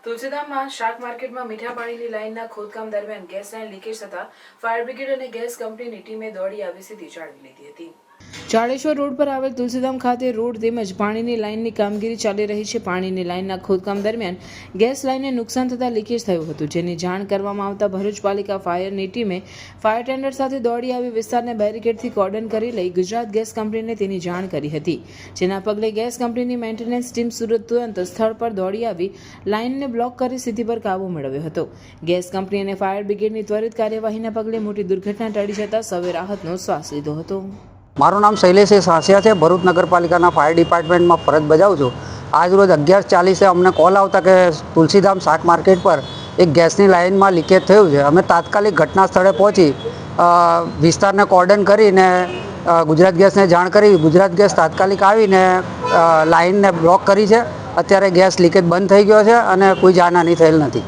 તુલસીધામમાં શાક માર્કેટમાં મીઠા પાણીની લાઇનના ખોદકામ દરમિયાન ગેસ લાઇન લીકેજ થતા ફાયર બ્રિગેડ અને ગેસ કંપનીની ટીમે દોડી આવી સ્થિતિ જાળવી લીધી હતી. ચાળેશ્વર રોડ પર આવેલ તુલસીધામ ખાતે રોડ તેમજ પાણીની લાઇનની કામગીરી ચાલી રહી છે. પાણીની લાઇનના ખોદકામ દરમિયાન ગેસ લાઇનને નુકસાન થતાં લીકેજ થયું હતું, જેની જાણ કરવામાં આવતા ભરૂચ પાલિકા ફાયરની ટીમે ફાયર ટેન્ડર સાથે દોડી આવી વિસ્તારને બેરિકેડથી કોર્ડન કરી લઈ ગુજરાત ગેસ કંપનીને તેની જાણ કરી હતી. જેના પગલે ગેસ કંપનીની મેન્ટેનન્સ ટીમ તુરંત સ્થળ પર દોડી આવી લાઇનને બ્લોક કરી સ્થિતિ પર કાબુ મેળવ્યો હતો. ગેસ કંપની અને ફાયર બ્રિગેડની ત્વરિત કાર્યવાહીના પગલે મોટી દુર્ઘટના ટળી જતા સૌએ રાહતનો શ્વાસ લીધો હતો. મારું નામ શૈલેષ સાસિયા છે. ભરૂચ નગરપાલિકાના ફાયર ડિપાર્ટમેન્ટમાં ફરજ બજાવું છું. આજ રોજ 11:40 અમને કોલ આવતા કે તુલસીધામ શાક માર્કેટ પર એક ગેસની લાઇનમાં લીકેજ થયું છે. અમે તાત્કાલિક ઘટના સ્થળે પહોંચી વિસ્તારને કોર્ડન કરીને ગુજરાત ગેસને જાણ કરી. ગુજરાત ગેસ તાત્કાલિક આવીને લાઇનને બ્લોક કરી છે. અત્યારે ગેસ લીકેજ બંધ થઈ ગયો છે અને કોઈ જાનહાનિ થયેલ નથી.